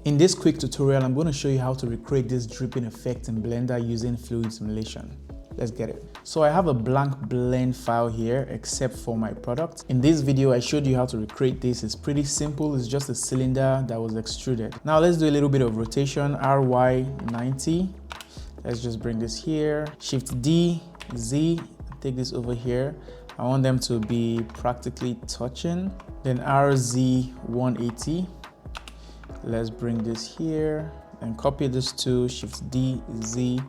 In this quick tutorial, I'm going to show you how to recreate this dripping effect in Blender using fluid simulation. Let's get it. So I have a blank blend file here except for my product. In this video, I showed you how to recreate this. It's pretty simple. It's just a cylinder that was extruded. Now let's do a little bit of rotation, RY 90. Let's just bring this here. Shift D, Z, take this over here. I want them to be practically touching. Then RZ 180. Let's bring this here and copy this to Shift D, Z,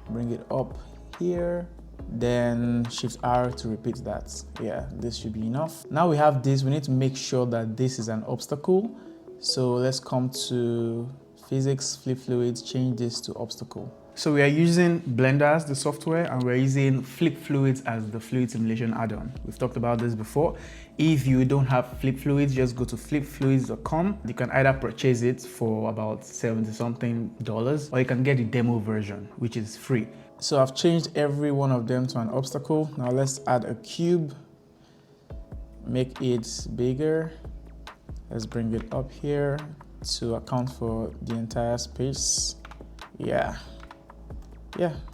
bring it up here, then Shift R to repeat that. Yeah, this should be enough. Now we have this, we need to make sure that this is an obstacle. So let's come to Physics, Flip Fluids, change this to obstacle. So we are using Blender as the software and we're using Flip Fluids as the fluid simulation add-on. We've talked about this before. If you don't have Flip Fluids, just go to flipfluids.com. You can either purchase it for about $70-something, or you can get the demo version, which is free. So I've changed every one of them to an obstacle. Now let's add a cube, make it bigger. Let's bring it up here to account for the entire space. Yeah,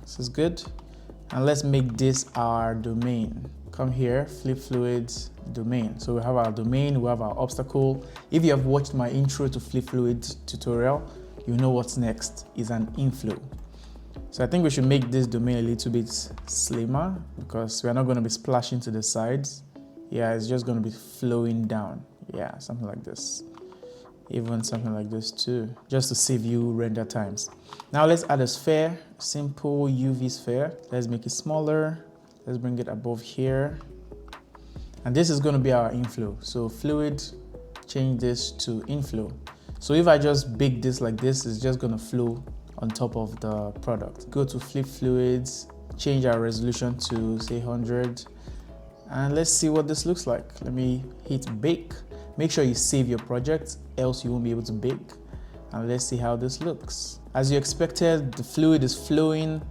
this is good. And let's make this our domain. Come here, Flip Fluids, domain. So we have our domain, we have our obstacle. If you have watched my intro to Flip Fluids tutorial, you know what's next is an inflow. So I think we should make this domain a little bit slimmer because we're not going to be splashing to the sides. Yeah, it's just going to be flowing down. Yeah, something like this. Even something like this too, just to save you render times. Now let's add a sphere, simple UV sphere. Let's make it smaller. Let's bring it above here. And this is going to be our inflow. So fluid, change this to inflow. So if I just bake this like this, it's just going to flow on top of the product. Go to Flip Fluids, change our resolution to say 100. And let's see what this looks like. Let me hit bake. Make sure you save your project, else you won't be able to bake. And let's see how this looks. As you expected, the fluid is flowing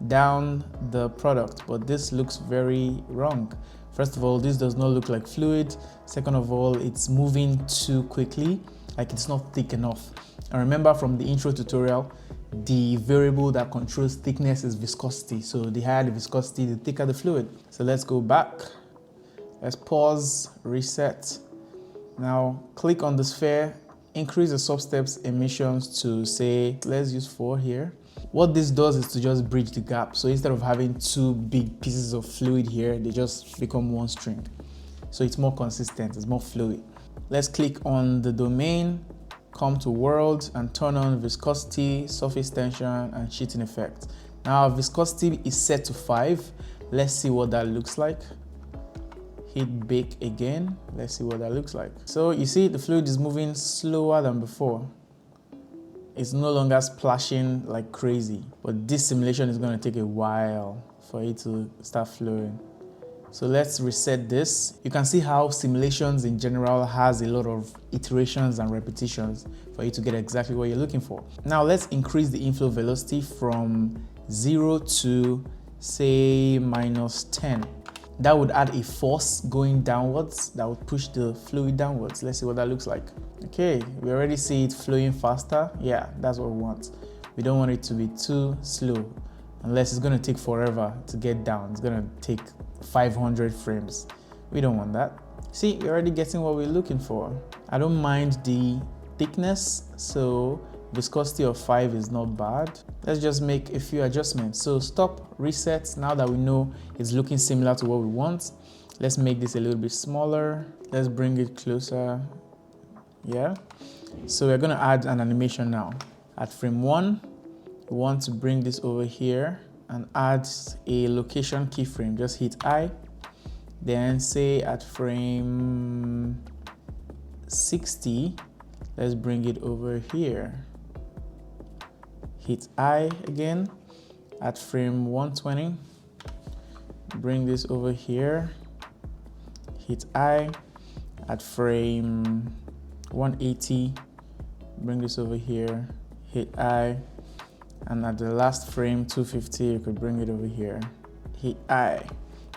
down the product, but this looks very wrong. First of all, this does not look like fluid. Second of all, it's moving too quickly, like it's not thick enough. And remember from the intro tutorial, the variable that controls thickness is viscosity. So the higher the viscosity, the thicker the fluid. So let's go back. Let's pause, reset. Now click on the sphere, increase the substeps emissions to say, let's use 4 here. What this does is to just bridge the gap. So instead of having 2 big pieces of fluid here, they just become one string. So it's more consistent, it's more fluid. Let's click on the domain, come to world and turn on viscosity, surface tension and sheeting effect. Now viscosity is set to 5. Let's see what that looks like. Hit bake again. Let's see what that looks like. So you see the fluid is moving slower than before. It's no longer splashing like crazy, but this simulation is going to take a while for it to start flowing. So let's reset this. You can see how simulations in general has a lot of iterations and repetitions for you to get exactly what you're looking for. Now let's increase the inflow velocity from 0 to say -10. That would add a force going downwards that would push the fluid downwards. Let's see what that looks like. Okay, we already see it flowing faster. Yeah, that's what we want. We don't want it to be too slow, unless it's gonna take forever to get down. It's gonna take 500 frames. We don't want that. See, we're already getting what we're looking for. I don't mind the thickness, so viscosity of 5 is not bad. Let's just make a few adjustments. So stop, reset. Now that we know it's looking similar to what we want, let's make this a little bit smaller. Let's bring it closer. Yeah. So we're gonna add an animation now. At frame 1, we want to bring this over here and add a location keyframe. Just hit I. Then say at frame 60, let's bring it over here. Hit I again at frame 120. Bring this over here. Hit I at frame 180. Bring this over here. Hit I. And at the last frame 250, you could bring it over here. Hit I.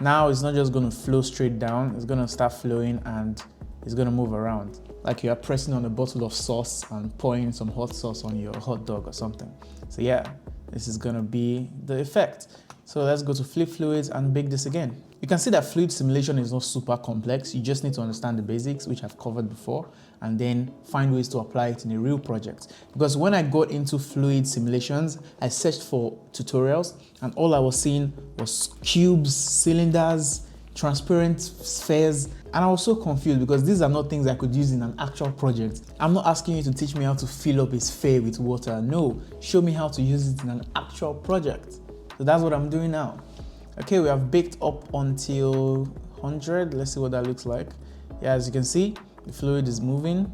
Now it's not just going to flow straight down. It's going to start flowing and it's gonna move around. Like you are pressing on a bottle of sauce and pouring some hot sauce on your hot dog or something. So yeah, this is gonna be the effect. So let's go to flip fluids and bake this again. You can see that fluid simulation is not super complex. You just need to understand the basics, which I've covered before, and then find ways to apply it in a real project. Because when I got into fluid simulations, I searched for tutorials and all I was seeing was cubes, cylinders, transparent spheres, and I was so confused because these are not things I could use in an actual project. I'm not asking you to teach me how to fill up a sphere with water. No, show me how to use it in an actual project. So that's what I'm doing now. Okay, we have baked up until 100. Let's see what that looks like. Yeah, as you can see, the fluid is moving.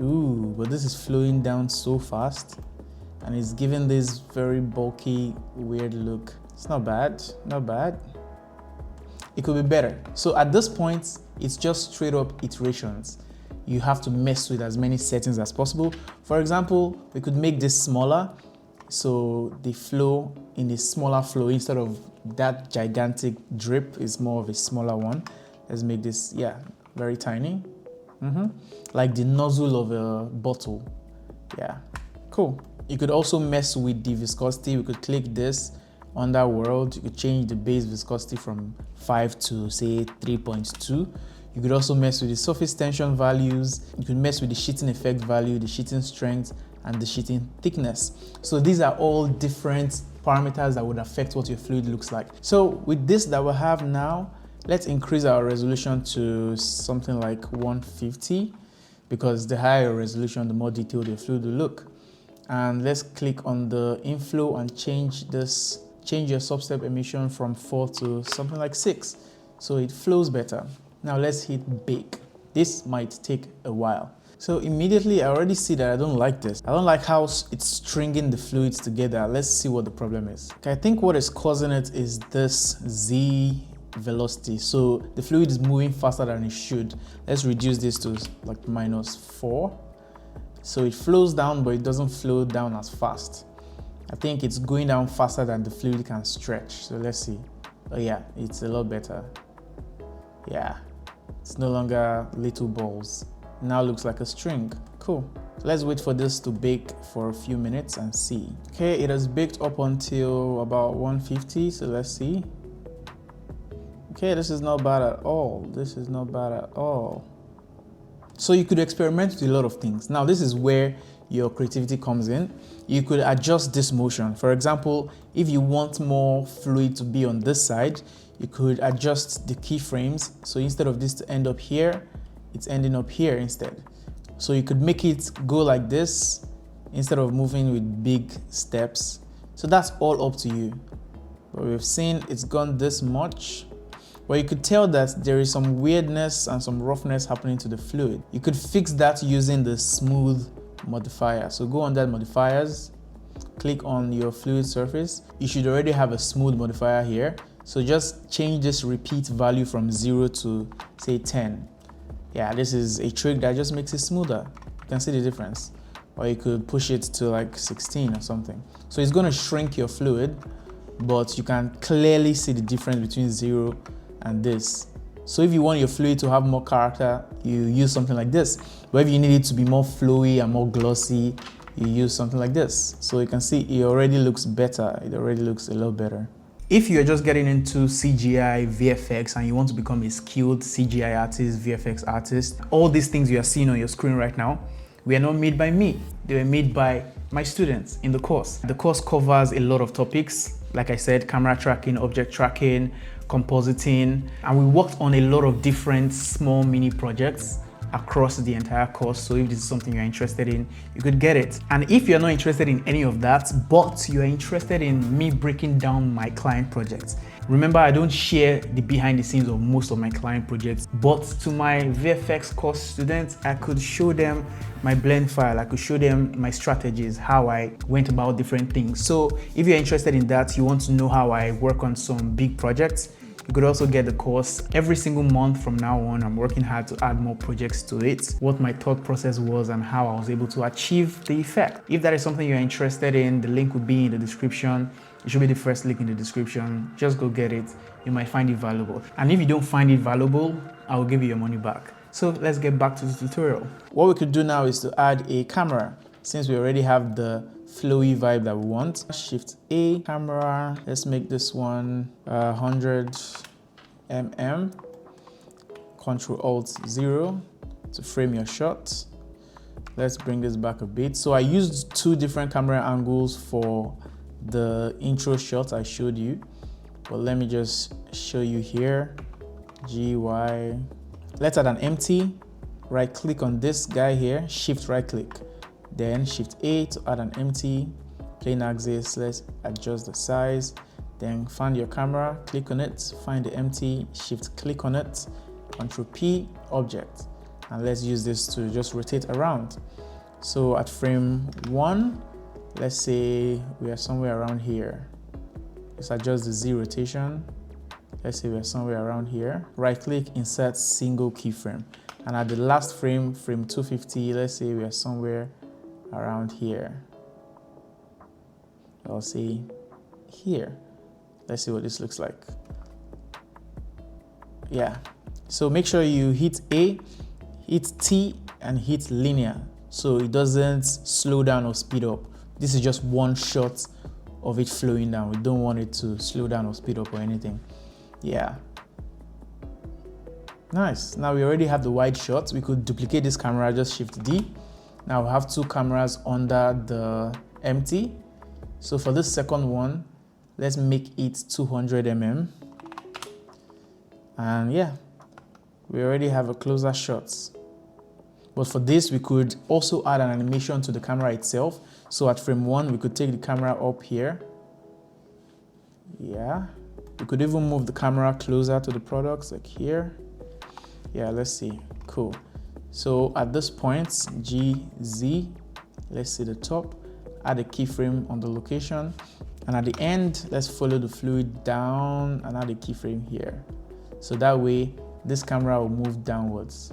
Ooh, but this is flowing down so fast and it's giving this very bulky, weird look. It's not bad, not bad. It could be better. So at this point, it's just straight up iterations. You have to mess with as many settings as possible. For example, we could make this smaller. So the flow in a smaller flow instead of that gigantic drip is more of a smaller one. Let's make this, yeah, very tiny. Like the nozzle of a bottle. Yeah, cool. You could also mess with the viscosity. We could click this under world. You could change the base viscosity from 5 to say 3.2. You could also mess with the surface tension values. You could mess with the sheeting effect value, the sheeting strength, and the sheeting thickness. So these are all different parameters that would affect what your fluid looks like. So with this that we have now, let's increase our resolution to something like 150 because the higher resolution, the more detailed your fluid will look. And let's click on the inflow and change this, change your substep emission from 4 to something like 6. So it flows better. Now let's hit bake. This might take a while. So immediately I already see that I don't like this. I don't like how it's stringing the fluids together. Let's see what the problem is. Okay, I think what is causing it is this Z velocity. So the fluid is moving faster than it should. Let's reduce this to like -4. So it flows down, but it doesn't flow down as fast. I think it's going down faster than the fluid can stretch. So let's see. Oh yeah, it's a lot better. Yeah, it's no longer little balls. Now looks like a string. Cool. Let's wait for this to bake for a few minutes and see. Okay, it has baked up until about 150, so let's see. Okay, this is not bad at all. This is not bad at all. So you could experiment with a lot of things. Now this is where your creativity comes in. You could adjust this motion. For example, if you want more fluid to be on this side, you could adjust the keyframes. So instead of this to end up here, it's ending up here instead. So you could make it go like this instead of moving with big steps. So that's all up to you. But we've seen it's gone this much. But you could tell that there is some weirdness and some roughness happening to the fluid. You could fix that using the smooth modifier. So go on that modifiers, click on your fluid surface. You should already have a smooth modifier here. So just change this repeat value from 0 to say 10. Yeah, this is a trick that just makes it smoother. You can see the difference. Or you could push it to like 16 or something. So it's going to shrink your fluid, but you can clearly see the difference between 0 and this. So if you want your fluid to have more character, you use something like this. But if you need it to be more flowy and more glossy, you use something like this. So you can see it already looks better. It already looks a lot better. If you're just getting into CGI, VFX, and you want to become a skilled CGI artist, VFX artist, all these things you are seeing on your screen right now, we are not made by me. They were made by my students in the course. The course covers a lot of topics. Like I said, camera tracking, object tracking, compositing, and we worked on a lot of different small mini projects across the entire course. So if this is something you're interested in, you could get it. And if you're not interested in any of that, but you're interested in me breaking down my client projects, remember, I don't share the behind the scenes of most of my client projects, but to my VFX course students, I could show them my blend file. I could show them my strategies, how I went about different things. So if you're interested in that, you want to know how I work on some big projects, you could also get the course. Every single month from now on, I'm working hard to add more projects to it, what my thought process was and how I was able to achieve the effect. If that is something you're interested in, the link will be in the description. It should be the first link in the description. Just go get it. You might find it valuable. And if you don't find it valuable, I will give you your money back. So let's get back to the tutorial. What we could do now is to add a camera. Since we already have the flowy vibe that we want, Shift A, camera, let's make this one 100 mm, Control Alt 0 to frame your shot. Let's bring this back a bit. So I used two different camera angles for the intro shot I showed you, but let me just show you here. GY, let's add an empty, right click on this guy here, shift right click, then Shift A to add an empty, plane axis, let's adjust the size, then find your camera, click on it, find the empty, shift click on it, Control P, object, and let's use this to just rotate around. So at frame 1, let's say we are somewhere around here. Let's adjust the Z rotation. Let's say we're somewhere around here. Right click, insert single keyframe. And at the last frame, frame 250, let's say we are somewhere around here. I'll say here. Let's see what this looks like. Yeah. So make sure you hit A, hit T, and hit linear so it doesn't slow down or speed up. This is just one shot of it flowing down. We don't want it to slow down or speed up or anything. Yeah. Nice. Now we already have the wide shot. We could duplicate this camera, just Shift D. Now we have two cameras under the empty. So for this second one, let's make it 200 mm. And yeah, we already have a closer shot. But for this, we could also add an animation to the camera itself. So at frame 1, we could take the camera up here. Yeah. We could even move the camera closer to the products, like here. Yeah, let's see. Cool. So at this point, GZ, let's see the top, add a keyframe on the location. And at the end, let's follow the fluid down and add a keyframe here. So that way, this camera will move downwards.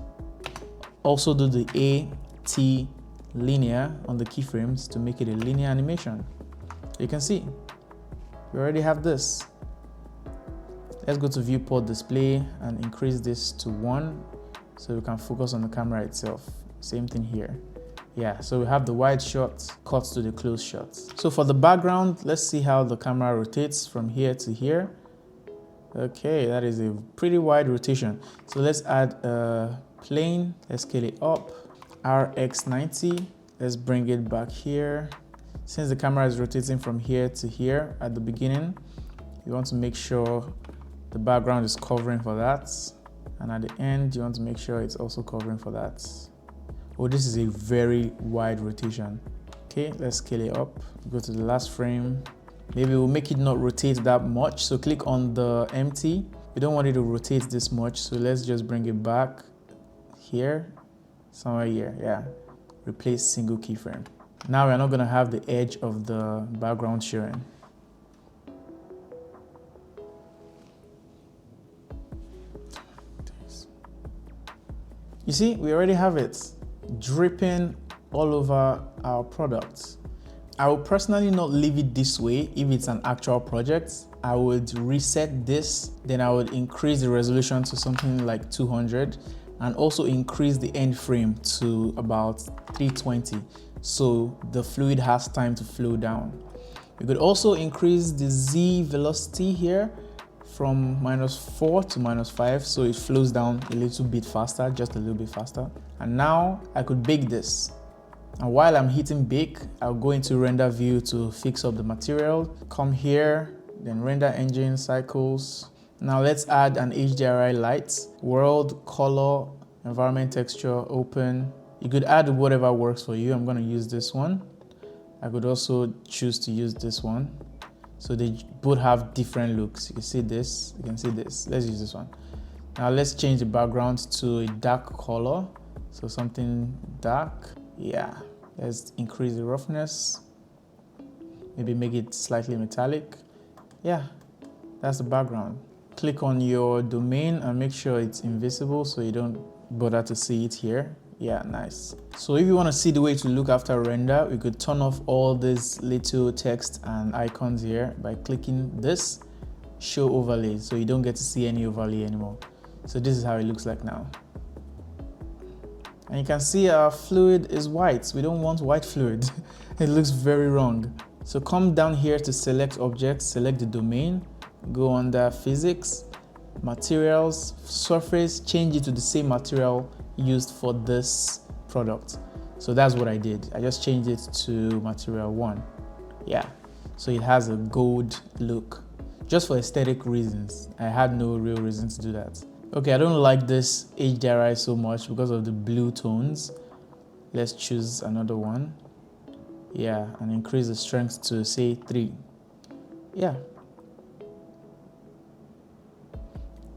Also do the AT linear on the keyframes to make it a linear animation. You can see, we already have this. Let's go to viewport display and increase this to 1 so we can focus on the camera itself. Same thing here. Yeah, so we have the wide shot cut to the close shot. So for the background, let's see how the camera rotates from here to here. Okay, that is a pretty wide rotation. So let's add a plane, let's scale it up, RX90, let's bring it back here. Since the camera is rotating from here to here at the beginning, you want to make sure the background is covering for that. And at the end, you want to make sure it's also covering for that. Oh, this is a very wide rotation. Okay, let's scale it up, go to the last frame. Maybe we'll make it not rotate that much. So click on the empty. We don't want it to rotate this much. So let's just bring it back here, somewhere here. Yeah, replace single keyframe. Now we're not gonna have the edge of the background showing. You see, we already have it dripping all over our products. I will personally not leave it this way if it's an actual project. I would reset this, then I would increase the resolution to something like 200 and also increase the end frame to about 320 so the fluid has time to flow down. We could also increase the Z velocity here from -4 to -5 so it flows down a little bit faster, just a little bit faster. And now I could bake this. And while I'm hitting bake, I'll go into render view to fix up the material. Come here, then render engine cycles. Now let's add an HDRI light, world, color, environment texture, open. You could add whatever works for you. I'm gonna use this one. I could also choose to use this one. So they both have different looks. You can see this, you can see this. Let's use this one. Now let's change the background to a dark color. So something dark. Yeah, let's increase the roughness. Maybe make it slightly metallic. Yeah, that's the background. Click on your domain and make sure it's invisible so you don't bother to see it here. Yeah, nice. So if you want to see the way to look after render, we could turn off all this little text and icons here by clicking this, show overlay, so you don't get to see any overlay anymore. So this is how it looks like now. And you can see our fluid is white. We don't want white fluid. It looks very wrong. So come down here to select objects, select the domain, go under physics, materials, surface, change it to the same material used for this product. So that's what I did. I just changed it to material 1. Yeah, so it has a gold look. Just for aesthetic reasons. I had no real reason to do that. Okay, I don't like this HDRI so much because of the blue tones. Let's choose another one. Yeah, and increase the strength to say 3. Yeah.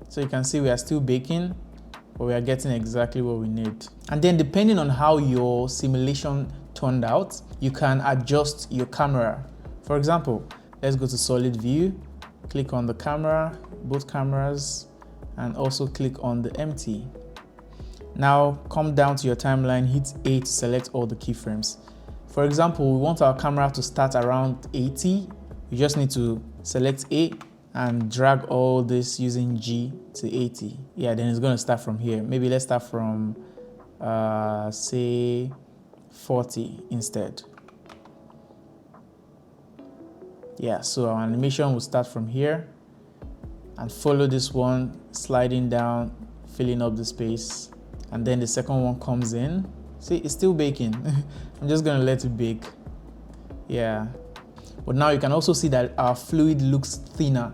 So you can see we are still baking, but we are getting exactly what we need. And then depending on how your simulation turned out, you can adjust your camera. For example, let's go to solid view, click on the camera, both cameras, and also click on the empty. Now come down to your timeline, hit A to select all the keyframes. For example, we want our camera to start around 80. You just need to select A and drag all this using G to 80. Yeah, then it's going to start from here. Maybe let's start from, say, 40 instead. Yeah, so our animation will start from here and follow this one, sliding down, filling up the space. And then the second one comes in. See, it's still baking. I'm just gonna let it bake. Yeah. But now you can also see that our fluid looks thinner.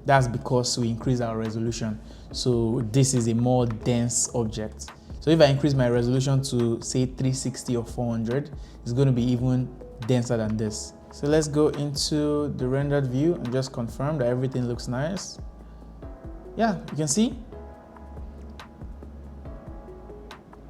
That's because we increase our resolution. So this is a more dense object. So if I increase my resolution to say 360 or 400, it's gonna be even denser than this. So let's go into the rendered view and just confirm that everything looks nice. Yeah, you can see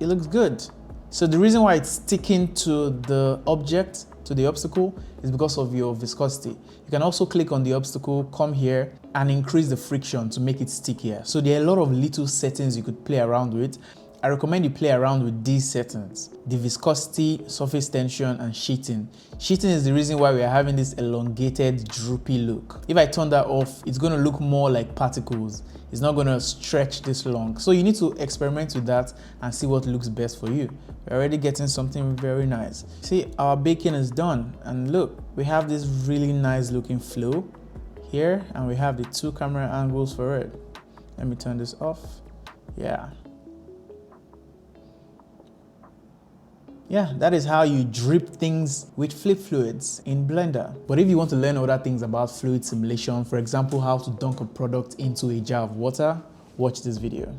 it looks good. So the reason why it's sticking to the object, to the obstacle, is because of your viscosity. You can also click on the obstacle, come here, and increase the friction to make it stickier. So there are a lot of little settings you could play around with. I recommend you play around with these settings: the viscosity, surface tension, and sheeting. Sheeting is the reason why we are having this elongated, droopy look. If I turn that off, it's going to look more like particles. It's not going to stretch this long. So you need to experiment with that and see what looks best for you. We're already getting something very nice. See, our baking is done. And look, we have this really nice looking flow here, and we have the 2 camera angles for it. Let me turn this off. Yeah. Yeah, that is how you drip things with flip fluids in Blender. But if you want to learn other things about fluid simulation, for example, how to dunk a product into a jar of water, watch this video.